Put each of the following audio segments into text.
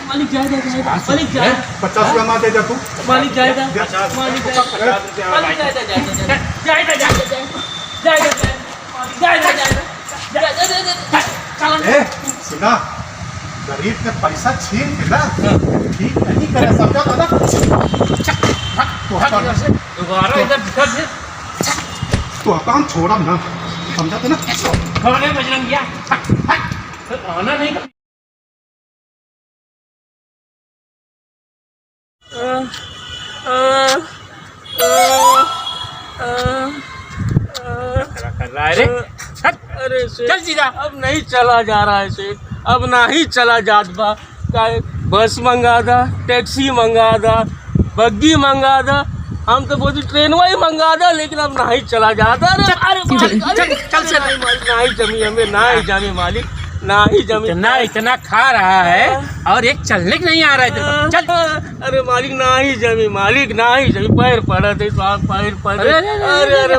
मालिक जाएगा मालिक जाएगा 50 रुपया मार दे जा तू। मालिक जाएगा मालिक जाएगा सुना, गरीब के पैसा छीन के ना ठीक नहीं करे, समझा था ना। दोबारा इधर दिखा दे तो काम छोड़ा ना, समझा था ना। खाने बजरंगिया आना नहीं कर रहा है रे। अरे चल सीधा, अब नहीं चला जा रहा है सेठ, अब ना ही चला जात बा। बस मंगा दा, टैक्सी मंगा दा, बग्गी मंगा दा, हम तो बोलते ट्रेन वही मंगा दा, लेकिन अब ना ही चला जाता। अरे चल से नहीं मालिक, ना ही जमी हमें, ना ही जमी मालिक, ना ही जमी। इतना खा रहा है और एक चलने नहीं आ रहा है। चल। अरे मालिक ना ही जमी मालिक, ना ही जमी, पैर पड़ा थे साहब, पैर पड़े। अरे अरे अरे अरे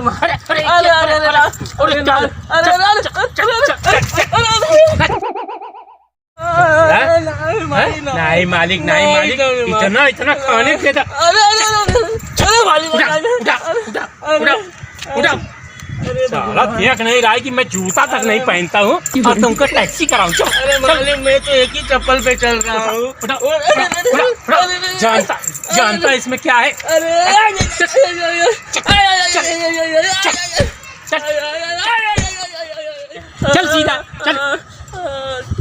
नहीं मालिक, नहीं मालिक, इतना खाने के था। साला देख नहीं रहा है कि मैं जूता तक नहीं पहनता हूँ और तुमको टैक्सी कराऊं। अरे मालिक मैं तो एक ही चप्पल पे चल रहा हूँ। जानता इसमें क्या है? चल सीधा चल।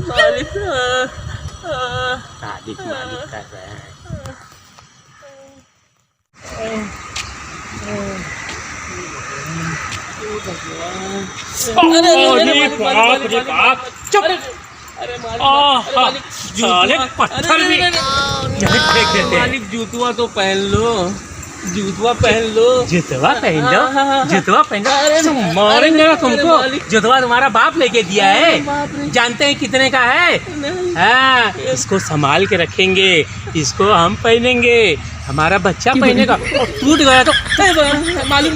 मालिक मालिक कर रहे हैं। चुप। पत्थर भी मालिक जूतवा तो पहन लो, जूतवा पहन लो, जुतवा पहन लो, जुतवा पहन लो। मारेंगे ना तुमको। जुतवा तुम्हारा बाप लेके दिया है, जानते हैं कितने का है? हाँ, इसको संभाल के रखेंगे, इसको हम पहनेंगे, हमारा बच्चा पहनेगा। और टूट गया तो मालिक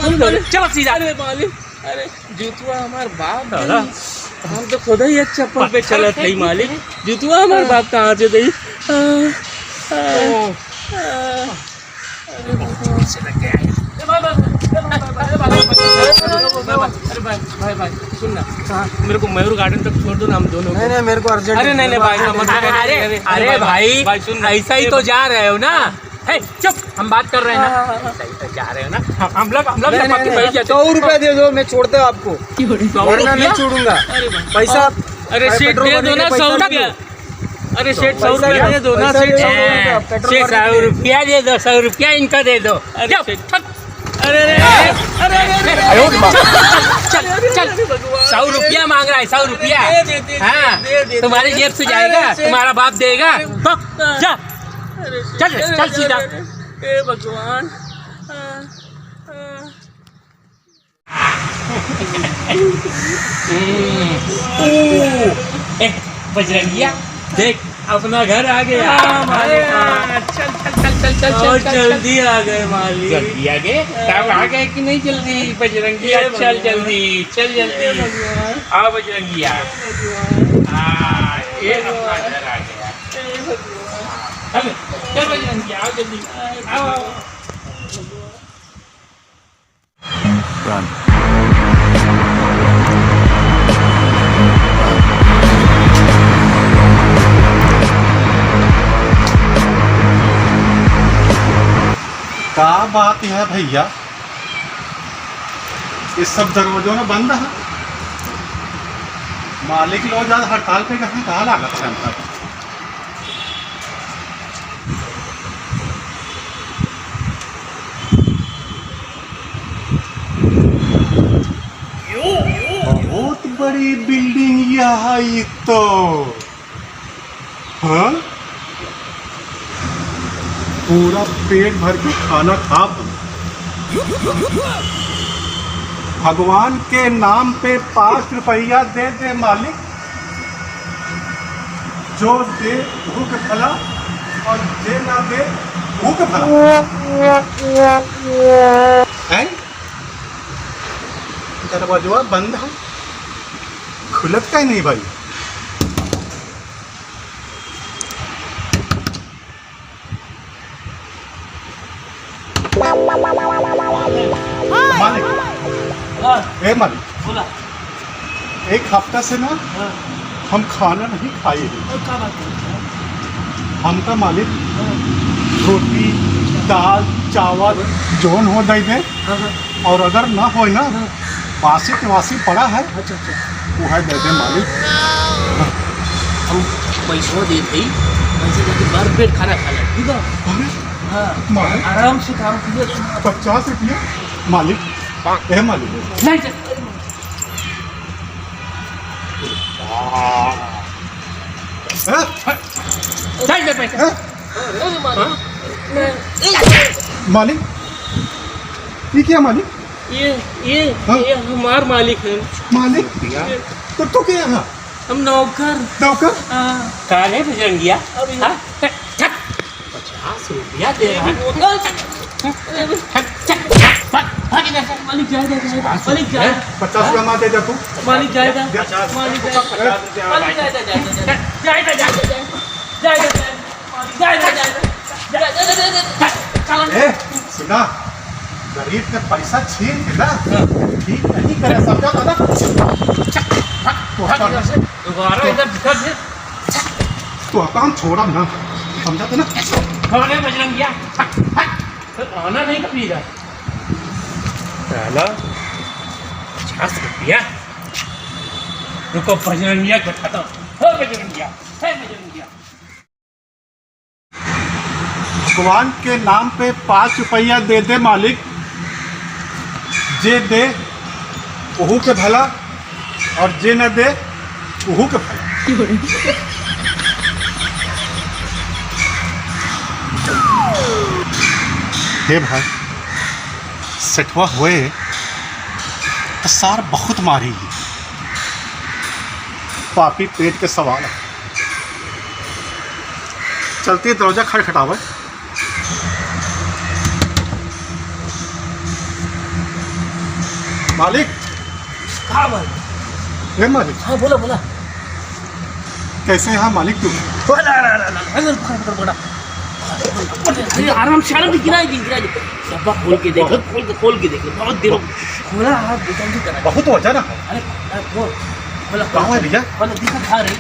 चलो सीधा। अरे मालिक, अरे जूतवा हमारे बाप, हम तो खुद ही एक चप्पल पे चलत नहीं मालिक, जूतवा हमारे बाप कहाँ से दी? भाई सुनना, मेरे को मयूर गार्डन तक छोड़ दो ना, हम दोनों। नहीं मेरे को अर्जेंट। अरे नहीं भाई, अरे भाई ऐसा ही तो जा रहे हो ना। है चुप, हम बात कर रहे हैं ना। ऐसा ही तो जा रहे हो ना। हम लोग 100 रुपया दे दो, मैं छोड़ता हूँ आपको, वरना नहीं छोड़ूंगा पैसा। अरे सेठ दे दो ना 100 रुपया। अरे सेठ 100 रुपया दे दो ना सेठ। 100 रुपया दे दो, 100 रुपया इनका दे दो। अरे अरे चल 100 रुपया मांग रहा है, 100 रुपया। हाँ, तुम्हारी जेब से जाएगा, तुम्हारा बाप देगा। जा चल चल सीधा। हे भगवान। बजरंगिया देख, अपना घर आ गया। चल जल्दी आ गए मालिक। जल्दी आ गए? तब आ गए कि नहीं जल्दी? बजरंगिया चल जल्दी, चल जल्दी। आओ बजरंगिया, ये अपना घर आ गया। चल बजरंगिया, आओ जल्दी, आओ। क्या बात है भैया, इस सब दरवाजों में बंद है। मालिक लोग ज्यादा हड़ताल पे कहाँ कहा लागत है हमका। बहुत बड़ी बिल्डिंग यहाँ तो। हाँ, पूरा पेट भर के खाना खा। भगवान के नाम पे 5 रुपया दे दे मालिक, जो दे भूख भला और जे ना दे भूख भला। हैं? दरवाजा बंद है, खुलत का ही नहीं भाई। ए मालिक, बोला। एक हफ्ता से ना हम खाना नहीं खाए हैं। क्या बात है? हमका मालिक रोटी दाल चावल जोन हो दे दे, और अगर ना हो ना बासी के वासी पड़ा है अच्छा अच्छा, वो है दे दे मालिक। हम पैसों दे दी, पैसे देके भर पेट खाना खा ले, ठीक है? अरे हाँ, मालिक आराम से काम कीजिए। 50 रुपया मालिक। ए मालिक नहीं चाहिए पैसा। मालिक ये क्या मालिक? हाँ? ये हमार मालिक है। मालिक तो तू क्या यहाँ हम नौकर। नौकर? कहाँ है बजरंगिया? हाँ? 50 रुपया दे रहा है। मालिक जाएगा, मालिक जाएगा, 50 रुपया मार दे जा तू। मालिक जाएगा, दे। मालिक जाएगा, मालिक जाएगा। ए सुना, गरीब के पैसा छीन के ना ठीक नहीं करे, समझा ना? दोबारा इधर दिखा दे। तो काम छोड़ा ना, समझा ना? कौन है बजरंगिया? आना नहीं कभी इधर। साला 50 रुपया। रुको बजरंगिया को बताता हूँ। हो बजरंगिया, है बजरंगिया। भगवान के नाम पे 5 रुपया दे दे मालिक, जे दे ओहू के भला और जे न दे ओहू के भला। हे भाई सेठवा हुए तो सार बहुत मारी, पापी पेट के सवाल है। चलती दरवाजा खटखटावे। मालिक हाँ बोल। हे मालिक हाँ बोला बोला। कैसे यहाँ मालिक तू? अरे आराम से गिरा दी डब्बा खोल के देख, खोल के देख, बहुत देर खोला। आप जल्दी करा। बहुत वजन है। अरे बोल बोला। कहाँ है भैया? बोला दिखा खा रही।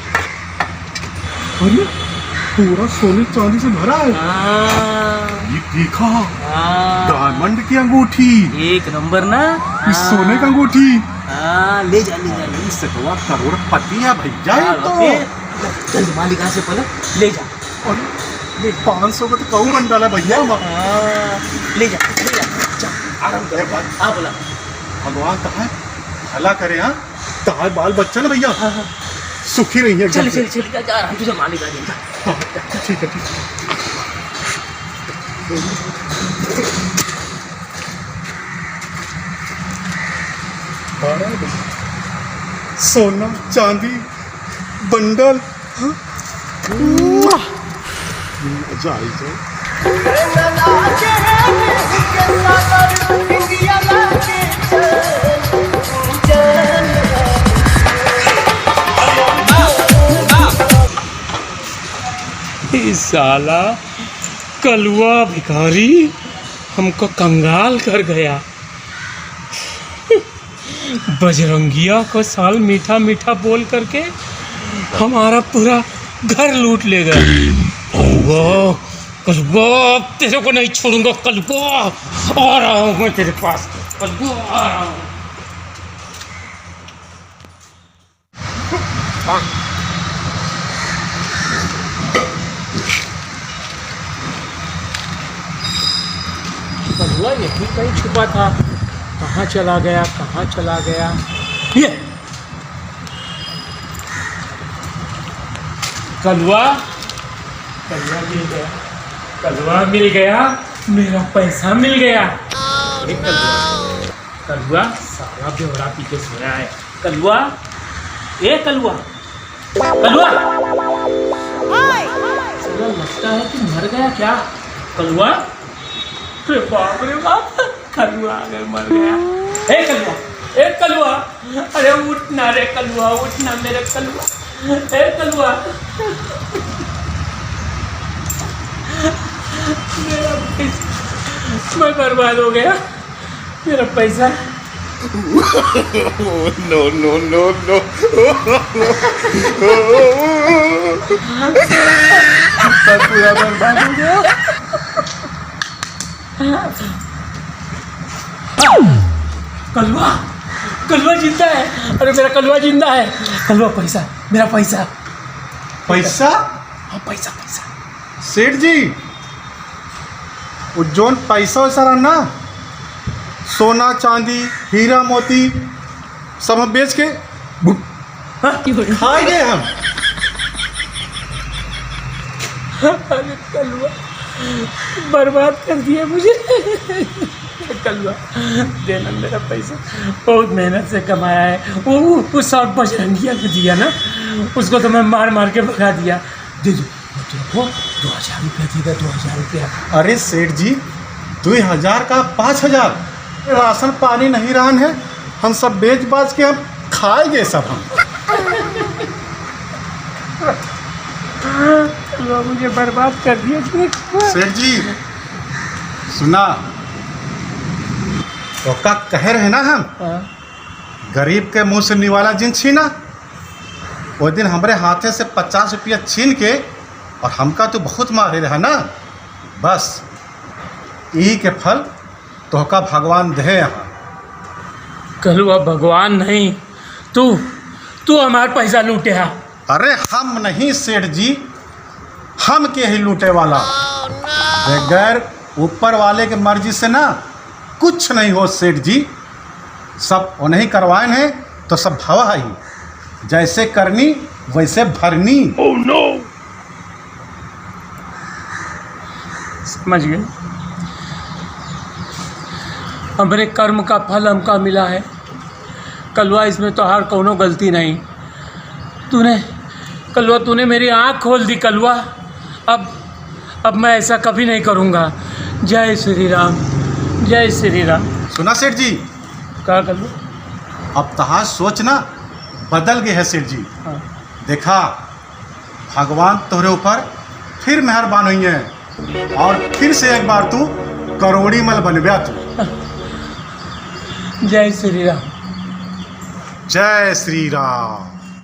अरे पूरा सोने चांदी से भरा है। ये देखा, डायमंड की अंगूठी, एक नंबर ना। इस सोने का अंगूठी। ले जा ले जा ले। इस सेठवा करोड़पति है भैया ये तो। जल्दी मालिक से पहले ले जा। और 500 का तो कहूँ बन डाला भैया। ले जा जा, आराम कर। हाँ बोला। भगवान कहा भला करे, हाँ कहा बाल बच्चा ना भैया सुखी नहीं है। चल चल चल जा, आराम तुझे मालिक आ जाएगा। ठीक है ठीक है। सोना चांदी बंडल, हाँ? मजा आई जाए। साला कलुआ भिखारी हमको कंगाल कर गया। बजरंगिया को साल मीठा मीठा बोल करके हमारा पूरा घर लूट ले गया। कलुआ कलुआ तेरे को नहीं छोड़ूंगा। कलुआ आ रहा हूँ मैं तेरे पास। कलुआ आ रहा हूँ। कलुआ यहीं कहीं छुपा था। कहाँ चला गया, कहाँ चला गया? ये कलुआ, कलुआ मिल गया, कलुआ मिल गया, मेरा पैसा मिल गया। अरे कलुआ, कलुआ सारा ब्यौरा पी के सोया है। कलुआ, ए कलुआ, कलुआ साला लगता है कि मर गया क्या? कलुआ, अरे बाप रे बाप, कलुआ अगर मर गया। ए कलुआ, ए कलुआ, अरे उठना रे कलुआ, उठना मेरे कलुआ। ए कलुआ, मेरा पैसा मैं बर्बाद हो गया। मेरा पैसा नो नो नो नो। सब पूरा बर्बाद हो गया। कलवा, कलवा जिंदा है। अरे मेरा कलवा जिंदा है। कलवा पैसा, मेरा पैसा। पैसा? हाँ पैसा पैसा। सेठ जी, वो जोन पैसा वैसा रहा ना, सोना चांदी हीरा मोती सब हम बेच के हाँ? खा गए हम। अरे कलवा बर्बाद कर दिया मुझे। कलवा देना मेरा पैसा, बहुत मेहनत से कमाया है। वो सब बजरंगिया को दिया ना, उसको तो मैं मार मार के भगा दिया। दे दो वो 2000 रुपया देगा, 2000 रुपया। अरे सेठ जी, 2000 का 5000 राशन पानी नहीं रहन है, हम सब बेच बाज के हम खाएंगे सब हम। कलवा मुझे बर्बाद कर दिया। सेठ जी सुना, तो का कह रहे ना हम, गरीब के मुंह से निवाला जिन छीना। वो दिन हमारे हाथे से 50 रुपया छीन के और हमका तो बहुत मारे रहा ना। बस ई के फल तो का भगवान दे यहाँ। कलवा भगवान नहीं, तू हमारा पैसा लूटे हा। अरे हम नहीं सेठ जी, हम के ही लूटे वाला। बगैर ऊपर वाले के मर्जी से ना कुछ नहीं हो सेठ जी। सब उन्हें करवाए हैं तो सब भवा ही, जैसे करनी वैसे भरनी। ओह नो, समझ गए। हमारे कर्म का फल हमका मिला है कलवा, इसमें तो हर कोनो गलती नहीं। तूने मेरी आँख खोल दी कलवा। अब मैं ऐसा कभी नहीं करूँगा। जय श्री राम, जय श्री राम। सुना सेठ जी, क्या कलवा? अब तहां सोच ना बदल गए है सेठ जी। हाँ। देखा, भगवान तोहरे ऊपर फिर मेहरबान हुई है और फिर से एक बार तू करोड़ी मल बन गया तू। जय श्री राम। जय श्री राम।